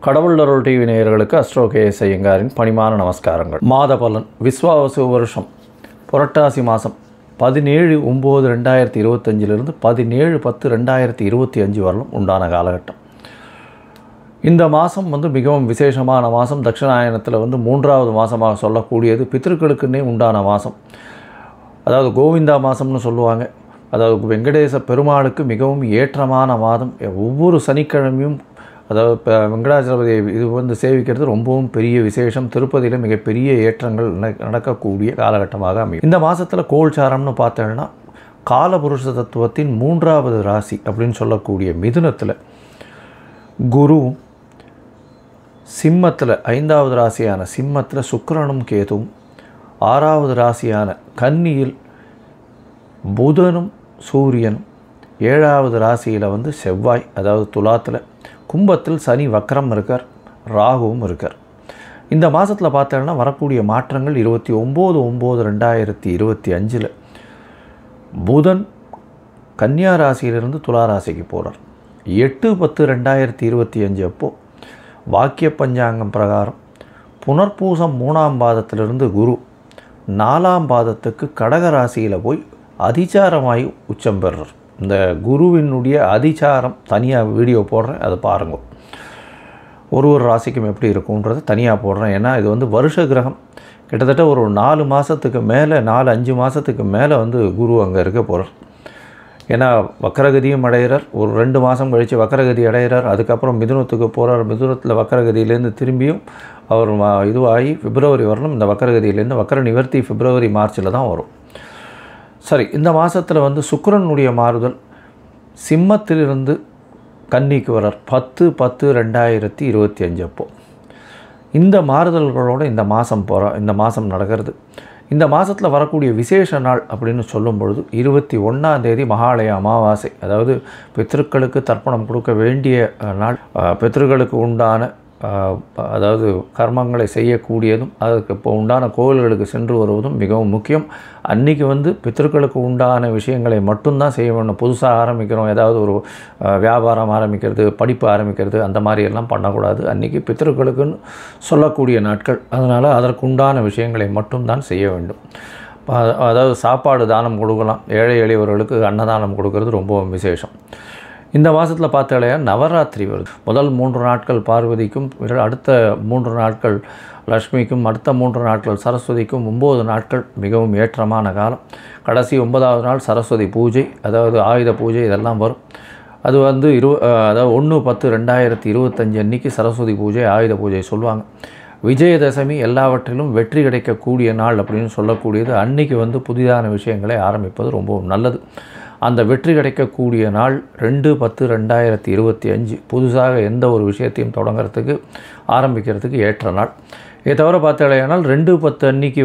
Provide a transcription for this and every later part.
கடவுள் அருள் டிவி நேயர்களுக்கு astro KS ஐயங்காரின் பணிமான நமஸ்காரங்கள். மாத பலன் விஸ்வாவசு வருஷம் புரட்டாசி மாதம் 17/9/2025 17/10/2025 வரலும் உண்டான காலகட்டம். இந்த மாதம் மிகவும் விசேஷமான மாதம். தட்சிணாயனத்தில் மூன்றாவது மாதமாக சொல்லக்கூடியது. பித்திருக்களுக்குன்னே உண்டான மாதம். அதாவது கோவிந்தா மாதம்னு சொல்லுவாங்க. அதாவது வெங்கடேச பெருமாளுக்கு மிகவும் ஏற்றமான மாதம். ஒவ்வொரு சனிக்கிழமையும் அதாவது இப்போ வெங்கடாச்சலபதி இது சேவிக்கிறது ரொம்பவும் பெரிய விசேஷம். திருப்பதியில் மிகப்பெரிய ஏற்றங்கள் நடக்கக்கூடிய காலகட்டமாக அமையும். இந்த மாதத்தில் கோல்சாரம்னு பார்த்தோம்னா காலபுருஷ தத்துவத்தின் 3வது ராசி அப்படின்னு சொல்லக்கூடிய மிதுனத்தில் குருவும், சிம்மத்தில் 5வது ராசியான சிம்மத்தில் சுக்கிரனும் கேதுவும், 6வது ராசியான கன்னியில் புதனும் சூரியனும், 7வது ராசியில் செவ்வாய் அதாவது துலாத்தில், கும்பத்தில் சனி வக்ரம் இருக்கார், ராகுவும் இருக்கார். இந்த மாதத்தில் பார்த்தோன்னா வரக்கூடிய மாற்றங்கள் 29/9/2025 புதன் கன்னியா ராசியிலிருந்து துலா ராசிக்கு போகிறார். 8/10/2025 அப்போது வாக்கிய பஞ்சாங்கம் பிரகாரம் புனர்பூசம் 3ஆம் பாதத்திலிருந்து குரு 4ஆம் பாதத்துக்கு கடக ராசியில் போய் அதிசாரமாகி உச்சம் பெறுறார். இந்த குருவினுடைய அதிசாரம் தனியாக வீடியோ போடுறேன், அதை பாருங்க. ஒரு ராசிக்கும் எப்படி இருக்கும்ன்றது தனியாக போடுறேன். ஏன்னா இது வருஷ கிரகம். கிட்டத்தட்ட ஒரு 4 மாதத்துக்கு மேலே 4-5 மாதத்துக்கு மேலே குரு அங்கே இருக்க போகிறார். ஏன்னா வக்கரகதியும் அடைகிறார். ஒரு 2 மாதம் கழித்து வக்கரகதி அடைகிறார். அதுக்கப்புறம் மிதுனத்துக்கு போகிறார். மிதுனத்தில் வக்கரகதியிலேருந்து திரும்பியும் அவர் இதுவாகி பிப்ரவரி வரணும். இந்த வக்கரகதியிலேருந்து வக்கர நிவர்த்தி பிப்ரவரி மார்ச்சில் தான் வரும். சரி, இந்த மாதத்தில் சுக்கிரனுடைய மாறுதல் சிம்மத்திலிருந்து கன்னிக்கு வரார் 10/10/2025 அப்போது. இந்த மாறுதல்களோடு இந்த மாதம் நடக்கிறது. இந்த மாதத்தில் வரக்கூடிய விசேஷ நாள் அப்படின்னு சொல்லும் பொழுது 21ஆம் தேதி மகாலய அமாவாசை. அதாவது பித்ருக்களுக்கு தர்ப்பணம் கொடுக்க வேண்டிய நாள். பித்ருக்களுக்கு உண்டான அதாவது கர்மங்களை செய்யக்கூடியதும் அதுக்கு இப்போ உண்டான கோவில்களுக்கு சென்று வருவதும் மிகவும் முக்கியம். அன்றைக்கி பித்ருக்களுக்கு உண்டான விஷயங்களை மட்டும்தான் செய்ய வேண்டும். புதுசாக ஆரம்பிக்கிறோம், ஏதாவது ஒரு வியாபாரம் ஆரம்பிக்கிறது, படிப்பு ஆரம்பிக்கிறது, அந்த மாதிரியெல்லாம் பண்ணக்கூடாது. அன்றைக்கி பித்ருக்களுக்குன்னு சொல்லக்கூடிய நாட்கள். அதனால் அதற்குண்டான விஷயங்களை மட்டும்தான் செய்ய வேண்டும். அதாவது சாப்பாடு தானம் கொடுக்கலாம். ஏழை எளியவர்களுக்கு அன்னதானம் கொடுக்கறது ரொம்ப விசேஷம். இந்த மாதத்தில் பார்த்தாலேயா நவராத்திரி வருது. முதல் 3 நாட்கள் பார்வதிக்கும், அடுத்த 3 நாட்கள் லக்ஷ்மிக்கும், அடுத்த 3 நாட்கள் சரஸ்வதிக்கும், 9 நாட்கள் மிகவும் ஏற்றமான காலம். கடைசி 9வது நாள் சரஸ்வதி பூஜை, அதாவது ஆயுத பூஜை இதெல்லாம் வரும். அது அதாவது 1/10/2025 அன்றைக்கி சரஸ்வதி பூஜை, ஆயுத பூஜை சொல்லுவாங்க. விஜயதசமி எல்லாவற்றிலும் வெற்றி கிடைக்கக்கூடிய நாள் அப்படின்னு சொல்லக்கூடியது. அன்றைக்கி புதிதான விஷயங்களை ஆரம்பிப்பது ரொம்ப நல்லது. அந்த வெற்றி கிடைக்கக்கூடிய நாள் 2/10/2025 புதுசாக எந்த ஒரு விஷயத்தையும் தொடங்கிறதுக்கு ஆரம்பிக்கிறதுக்கு ஏற்ற நாள். இதை தவிர பார்த்தாலேயானால் 2/10 அன்றைக்கி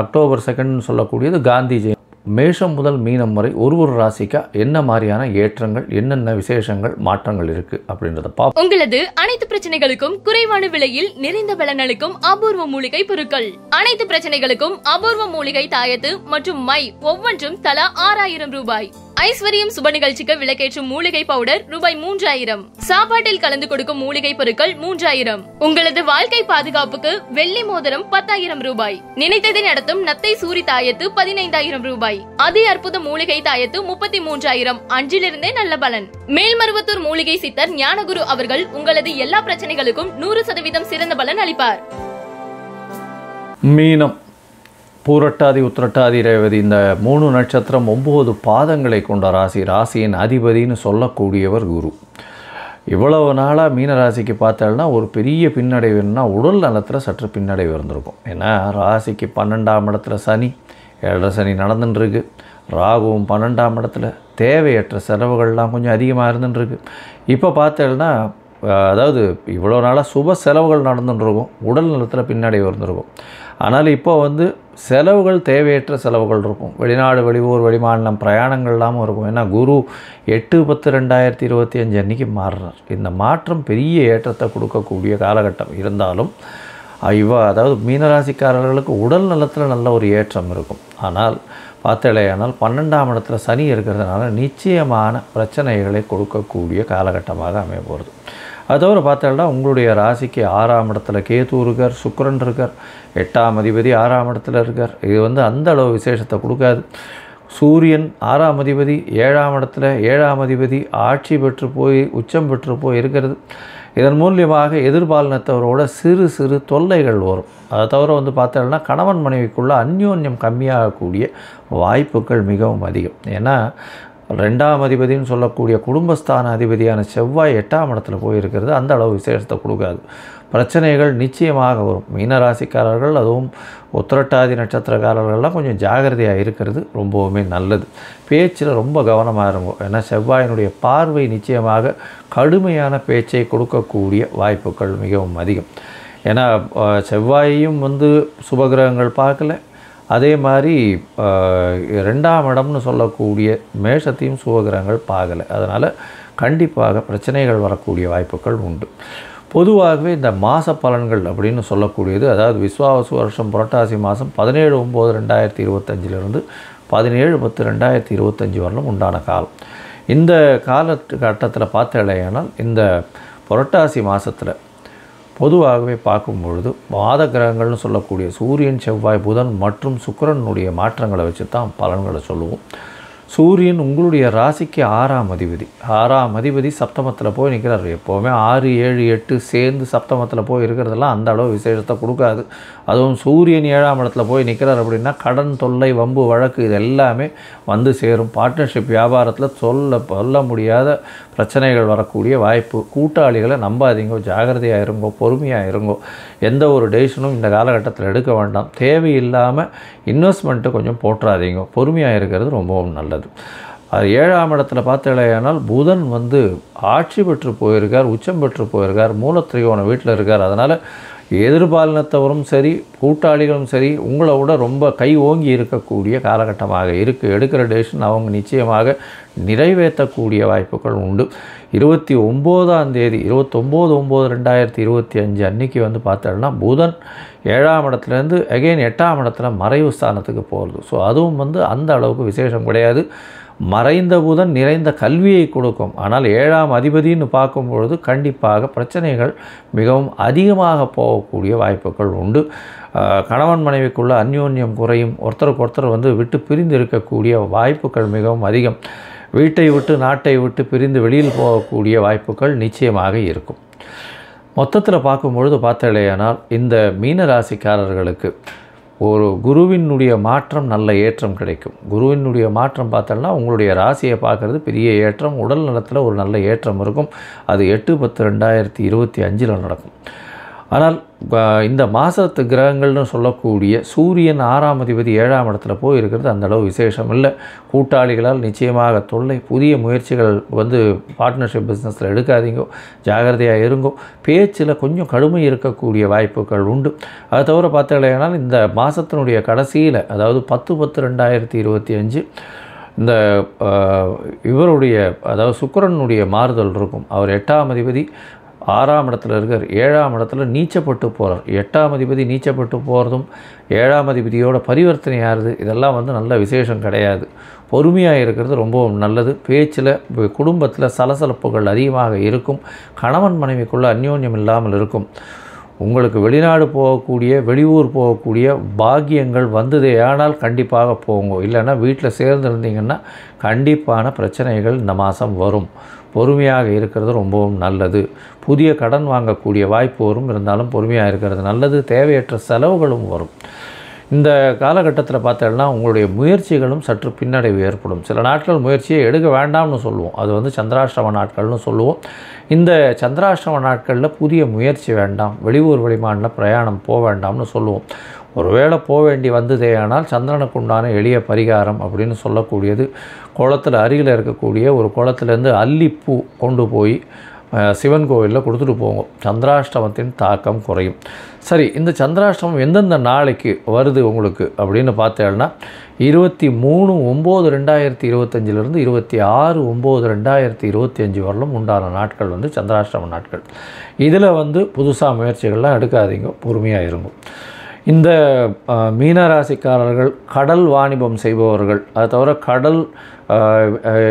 அக்டோபர் 2 சொல்லக்கூடியது காந்தி ஜெயந்தி. மேஷம் முதல் மீனம் வரை ஒரு ராசிக்கா என்ன மாதிரியான ஏற்றங்கள், என்னென்ன விசேஷங்கள், மாற்றங்கள் இருக்குது அப்படின்றத பார்ப்போம். உங்களது அனைத்து பிரச்சனைகளுக்கும் குறைவான விலையில் நிறைந்த பலனளிக்கும் அபூர்வ மூலிகை பொருட்கள். அனைத்து பிரச்சனைகளுக்கும் அபூர்வ மூலிகை தாயத்து மற்றும் மை ஒவ்வொன்றும் தலா 6000 ரூபாய். ஐஸ்வர்யம் சுப நிகழ்ச்சிக்கு விளக்கேற்றும் மூலிகை பவுடர் ரூபாய் 3000. சாப்பாட்டில் கலந்து கொடுக்கும் மூலிகை பொருட்கள் 3000. உங்களது வாழ்க்கை பாதுகாப்புக்கு வெள்ளி மோதிரம் 10000 ரூபாய். நினைத்ததை நடத்தும் நத்தை சூரி தாயத்து 15000 ரூபாய். அதி அற்புத மூலிகை தாயத்து 33000. அன்றிலிருந்தே நல்ல பலன். மேல்மருவத்தூர் மூலிகை சித்தர் ஞானகுரு அவர்கள் உங்களது எல்லா பிரச்சனைகளுக்கும் 100% சிறந்த பலன் அளிப்பார். மீனம், பூரட்டாதி, உத்திரட்டாதி, ரேவதி இந்த 3 நட்சத்திரம் 9 பாதங்களை கொண்ட ராசி. ராசியின் அதிபதினு சொல்லக்கூடியவர் குரு. இவ்வளவு நாளாக மீன ராசிக்கு பார்த்தால்னா ஒரு பெரிய பின்னடைவுன்னா உடல் நலத்தில் சற்று பின்னடைவு இருந்திருக்கும். ஏன்னா ராசிக்கு 12ஆம் இடத்துல சனி, 7 சனி நடந்துட்டுருக்கு. ராகுவும் 12ஆம் இடத்துல. தேவையற்ற செலவுகள்லாம் கொஞ்சம் அதிகமாக இருந்துட்டுருக்கு. இப்போ பார்த்தேன்னா அதாவது இவ்வளோ நாளாக சுப செலவுகள் நடந்துட்டுருக்கும், உடல் நலத்தில் பின்னடைவு இருந்திருக்கும். ஆனால் இப்போ செலவுகள் தேவையற்ற செலவுகள் இருக்கும். வெளிநாடு, வெளியூர், வெளிமாநிலம் பிரயாணங்கள்லாமும் இருக்கும். ஏன்னா குரு 8/10/2025 அன்றைக்கி மாறுறார். இந்த மாற்றம் பெரிய ஏற்றத்தை கொடுக்கக்கூடிய காலகட்டம் இருந்தாலும் அதாவது மீனராசிக்காரர்களுக்கு உடல் நலத்தில் நல்ல ஒரு ஏற்றம் இருக்கும். ஆனால் பார்த்தலையானால் 12ஆம் இடத்துல சனி இருக்கிறதுனால நிச்சயமான பிரச்சனைகளை கொடுக்கக்கூடிய காலகட்டமாக அமைய போகிறது. அது தவிர பார்த்தோம்னா உங்களுடைய ராசிக்கு 6ஆம் இடத்துல கேது இருக்கார், சுக்கிரன் இருக்கார், 8ஆம் அதிபதி 6ஆம் இடத்துல இருக்கார். இது வந்து அந்த அளவு விசேஷத்தை கொடுக்காது. சூரியன் 6ஆம் அதிபதி 7ஆம் இடத்துல, 7ஆம் அதிபதி ஆட்சி பெற்று போய் உச்சம் பெற்று போய் இருக்கிறது. இதன் மூலியமாக எதிர்பாலினத்தவரோட சிறு சிறு தொல்லைகள் வரும். அதை தவிர வந்து பார்த்தோம்னா கணவன் மனைவிக்குள்ள அந்யோன்யம் கம்மியாகக்கூடிய வாய்ப்புகள் மிகவும் அதிகம். ஏன்னா 2ஆம் அதிபதினு சொல்லக்கூடிய குடும்பஸ்தான அதிபதியான செவ்வாய் 8ஆம் இடத்துல போயிருக்கிறது அந்த அளவு விசேஷத்தை கொடுக்காது. பிரச்சனைகள் நிச்சயமாக வரும். மீனராசிக்காரர்கள் அதுவும் உத்திரட்டாதி நட்சத்திரக்காரர்கள்லாம் கொஞ்சம் ஜாகிரதையாக இருக்கிறது ரொம்பவுமே நல்லது. பேச்சில் ரொம்ப கவனமாக இருக்கும். ஏன்னா செவ்வாயினுடைய பார்வை நிச்சயமாக கடுமையான பேச்சை கொடுக்கக்கூடிய வாய்ப்புகள் மிகவும் அதிகம். ஏன்னா செவ்வாயையும் வந்து சுபகிரகங்கள் பார்க்கல, அதே மாதிரி 2ஆம் இடம்னு சொல்லக்கூடிய மேஷத்தையும் சுபகிரகங்கள் பார்க்கலை. அதனால் கண்டிப்பாக பிரச்சனைகள் வரக்கூடிய வாய்ப்புகள் உண்டு. பொதுவாகவே இந்த மாத பலன்கள் அப்படின்னு சொல்லக்கூடியது, அதாவது விஸ்வாவசு வருஷம் புரட்டாசி மாதம் 17/9/2025 17/10/2025 வரலும் உண்டான காலம். இந்த காலகட்டத்தில் பார்த்தேனால் இந்த புரட்டாசி மாதத்தில் பொதுவாகவே பார்க்கும்பொழுது மாத கிரகங்கள்னு சொல்லக்கூடிய சூரியன், செவ்வாய், புதன் மற்றும் சுக்கிரனுடைய மாற்றங்களை வச்சு தான் பலன்களை சொல்லுவோம். சூரியன் உங்களுடைய ராசிக்கு 6ஆம் அதிபதி. 6ஆம் அதிபதி சப்தமத்தில் போய் நிற்கிறார். எப்போவுமே 6, 7, 8 சேர்ந்து சப்தமத்தில் போய் இருக்கிறதெல்லாம் அந்த அளவு விசேஷத்தை கொடுக்காது. அதுவும் சூரியன் 7ஆம் இடத்துல போய் நிற்கிறார் அப்படின்னா கடன் தொல்லை, வம்பு, வழக்கு இது எல்லாமே வந்து சேரும். பார்ட்னர்ஷிப் வியாபாரத்தில் சொல்ல முடியாத பிரச்சனைகள் வரக்கூடிய வாய்ப்பு. கூட்டாளிகளை நம்பாதீங்க, ஜாகிரதையாக இருங்கோ, பொறுமையாக இருங்கோ. எந்த ஒரு டெசிஷனும் இந்த காலகட்டத்தில் எடுக்க வேண்டாம். தேவையில்லாமல் இன்வெஸ்ட்மெண்ட்டு கொஞ்சம் போட்டுறாதீங்க. பொறுமையாக இருக்கிறது ரொம்பவும் நல்லது. அது 7ஆம் இடத்துல பார்த்தேனால் புதன் வந்து ஆட்சி பெற்று போயிருக்கார், உச்சம் பெற்று போயிருக்கார், மூலத்திரிகோண வீட்டில் இருக்கார். அதனால் எதிர்பாலினத்தவரும் சரி, கூட்டாளிகளும் சரி, உங்களை விட ரொம்ப கை ஓங்கி இருக்கக்கூடிய காலகட்டமாக இருக்குது. எடுக்கிற டெசிஷன் அவங்க நிச்சயமாக நிறைவேற்றக்கூடிய வாய்ப்புகள் உண்டு. 29ஆம் தேதி 29/9/2025 அன்றைக்கி வந்து பார்த்தோம்னா புதன் 7ஆம் இடத்துலேருந்து அகெயின் 8ஆம் இடத்துல மறைவு ஸ்தானத்துக்கு போகிறது. ஸோ அதுவும் வந்து அந்த அளவுக்கு விசேஷம் கிடையாது. மறைந்த புதன் நிறைந்த கல்வியை கொடுக்கும். ஆனால் 7ஆம் அதிபதினு பார்க்கும்பொழுது கண்டிப்பாக பிரச்சனைகள் மிகவும் அதிகமாக போகக்கூடிய வாய்ப்புகள் உண்டு. கணவன் மனைவிக்குள்ள அந்யோன்யம் குறையும். ஒருத்தருக்கு ஒருத்தர் வந்து விட்டு பிரிந்து இருக்கக்கூடிய வாய்ப்புகள் மிகவும் அதிகம். வீட்டை விட்டு நாட்டை விட்டு பிரிந்து வெளியில் போகக்கூடிய வாய்ப்புகள் நிச்சயமாக இருக்கும். மொத்தத்தில் பார்க்கும்பொழுது பார்த்தேனால் இந்த மீனராசிக்காரர்களுக்கு ஒரு குருவினுடைய மாற்றம், நல்ல ஏற்றம் கிடைக்கும். குருவினுடைய மாற்றம் பார்த்தோம்னா உங்களுடைய ராசியை பார்க்குறது பெரிய ஏற்றம். உடல் நலத்தில் ஒரு நல்ல ஏற்றம் இருக்கும். அது 8/10/2025 நடக்கும். ஆனால் இந்த மாதத்து கிரகங்கள்னு சொல்லக்கூடிய சூரியன் 6ஆம் அதிபதி 7ஆம் இடத்துல போய் இருக்கிறது அந்தளவு விசேஷம் இல்லை. கூட்டாளிகளால் நிச்சயமாக தொல்லை. புதிய முயற்சிகள் வந்து பார்ட்னர்ஷிப் பிஸ்னஸில் எடுக்காதீங்க, ஜாகிரதையாக இருங்கோ. பேச்சில் கொஞ்சம் கடுமை இருக்கக்கூடிய வாய்ப்புகள் உண்டு. அதை தவிர பார்த்தீங்கன்னா இந்த மாதத்தினுடைய கடைசியில், அதாவது 10/10/2025 இந்த இவருடைய அதாவது சுக்கிரனுடைய மாறுதல் இருக்கும். அவர் 8ஆம் அதிபதி 6ஆம் இடத்துல இருக்கார், 7ஆம் இடத்துல நீச்சப்பட்டு போகிறார். 8ஆம் அதிபதி நீச்சப்பட்டு போகிறதும் 7ஆம் அதிபதியோட பரிவர்த்தனை ஆகுது. இதெல்லாம் வந்து நல்ல விசேஷம் கிடையாது. பொறுமையாக இருக்கிறது ரொம்பவும் நல்லது. பேச்சில், குடும்பத்தில் சலசலப்புகள் அதிகமாக இருக்கும். கணவன் மனைவிக்குள்ள அந்யோன்யம் இல்லாமல் இருக்கும். உங்களுக்கு வெளிநாடு போகக்கூடிய, வெளியூர் போகக்கூடிய பாக்கியங்கள் வந்ததே ஆனால் கண்டிப்பாக போங்க. இல்லைன்னா வீட்டில் சேர்ந்துருந்தீங்கன்னா கண்டிப்பான பிரச்சனைகள் இந்த மாதம் வரும். பொறுமையாக இருக்கிறது ரொம்பவும் நல்லது. புதிய கடன் வாங்கக்கூடிய வாய்ப்பு வரும். இருந்தாலும் பொறுமையாக இருக்கிறது நல்லது. தேவையற்ற செலவுகளும் வரும். இந்த காலகட்டத்தில் பார்த்தோம்னா உங்களுடைய முயற்சிகளும் சற்று பின்னடைவு ஏற்படும். சில நாட்கள் முயற்சியை எடுக்க வேண்டாம்னு சொல்லுவோம். அது வந்து சந்திராஷ்டம நாட்கள்னு சொல்லுவோம். இந்த சந்திராஷ்டம நாட்களில் புதிய முயற்சி வேண்டாம், வெளியூர் வெளிமாநில பிரயாணம் போக வேண்டாம்னு சொல்லுவோம். ஒருவேளை போக வேண்டி வந்ததே ஆனால் சந்திரனுக்கு உண்டான எளிய பரிகாரம் அப்படின்னு சொல்லக்கூடியது, குளத்தில் அருகில் இருக்கக்கூடிய ஒரு குளத்துலேருந்து அல்லிப்பூ கொண்டு போய் சிவன் கோவிலில் கொடுத்துட்டு போவோம். சந்திராஷ்டமத்தின் தாக்கம் குறையும். சரி, இந்த சந்திராஷ்டமம் எந்தெந்த நாளைக்கு வருது உங்களுக்கு அப்படின்னு பார்த்தேன்னா 23/9/2025 26/9/2025 வரலும் உண்டான நாட்கள் வந்து சந்திராஷ்டம நாட்கள். இதில் வந்து புதுசாக முயற்சிகள்லாம் எடுக்காதீங்க, பொறுமையாக இருங்க. இந்த மீனராசிக்காரர்கள் கடல் வாணிபம் செய்பவர்கள், அதை தவிர கடல்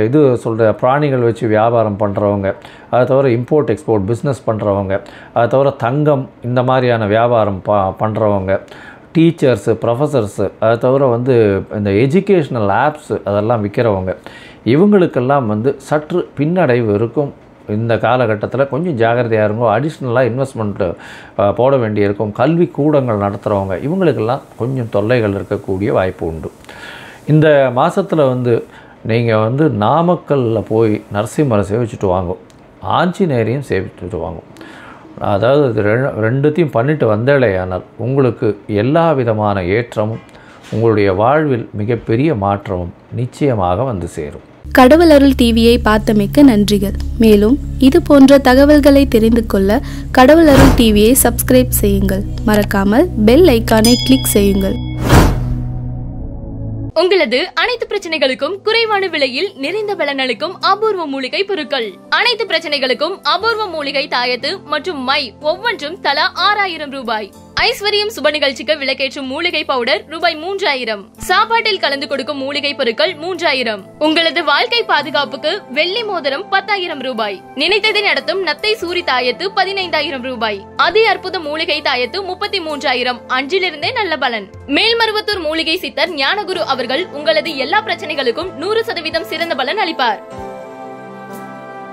இது சொல்கிற பிராணிகள் வச்சு வியாபாரம் பண்ணுறவங்க, அதை தவிர இம்போர்ட் எக்ஸ்போர்ட் பிஸ்னஸ் பண்ணுறவங்க, அதை தவிர தங்கம் இந்த மாதிரியான வியாபாரம் பண்ணுறவங்க, டீச்சர்ஸு, ப்ரொஃபஸர்ஸு, அதை தவிர இந்த எஜுகேஷ்னல் ஆப்ஸு அதெல்லாம் விற்கிறவங்க, இவங்களுக்கெல்லாம் சற்று பின்னடைவு இருக்கும். இந்த காலகட்டத்தில் கொஞ்சம் ஜாகிரதையாக இருக்கும். அடிஷ்னலாக இன்வெஸ்ட்மெண்ட்டு போட வேண்டியிருக்கும். கல்வி கூடங்கள் நடத்துகிறவங்க இவங்களுக்கெல்லாம் கொஞ்சம் தொல்லைகள் இருக்கக்கூடிய வாய்ப்பு உண்டு. இந்த மாதத்தில் நீங்கள் நாமக்கல்லில் போய் நரசிம்மரை சேவிச்சுட்டு வாங்கும், ஆஞ்சநேயரையும் சேவிச்சுட்டு வாங்கும். அதாவது இது ரெண்டுத்தையும் பண்ணிட்டு வந்தேலையானால் உங்களுக்கு எல்லா விதமான ஏற்றமும் உங்களுடைய வாழ்வில் மிகப்பெரிய மாற்றமும் நிச்சயமாக சேரும். கடவுள் அருள் டிவியை பார்த்தமைக்கு நன்றிகள். மேலும் இது போன்ற தகவல்களை தெரிந்து கொள்ள கடவுள் அருள் டிவியை சப்ஸ்கிரைப் செய்யுங்கள். மறக்காமல் பெல் ஐக்கானை கிளிக் செய்யுங்கள். உங்களது அனைத்து பிரச்சனைகளுக்கும் குறைவான விலையில் நிறைந்த பலனளிக்கும் அபூர்வ மூலிகை பொருட்கள். அனைத்து பிரச்சனைகளுக்கும் அபூர்வ மூலிகை தாயத்து மற்றும் மை ஒவ்வொன்றும் தலா 6000 ரூபாய். ஐஸ்வர்யம் சுப நிகழ்ச்சிக்கு விளக்கேற்றும் மூலிகை பவுடர் ரூபாய் 3000. சாப்பாட்டில் கலந்து கொடுக்கும் மூலிகை பொருட்கள் 3000. உங்களது வாழ்க்கை பாதுகாப்புக்கு வெள்ளி மோதிரம் 10000 ரூபாய். நினைத்ததை நடத்தும் நத்தை சூரி தாயத்து 15000 ரூபாய். அதி அற்புத மூலிகை தாயத்து 33000. அன்றிலிருந்தே நல்ல பலன். மேல்மருவத்தூர் மூலிகை சித்தர் ஞானகுரு அவர்கள் உங்களது எல்லா பிரச்சனைகளுக்கும் 100% சிறந்த பலன் அளிப்பார்.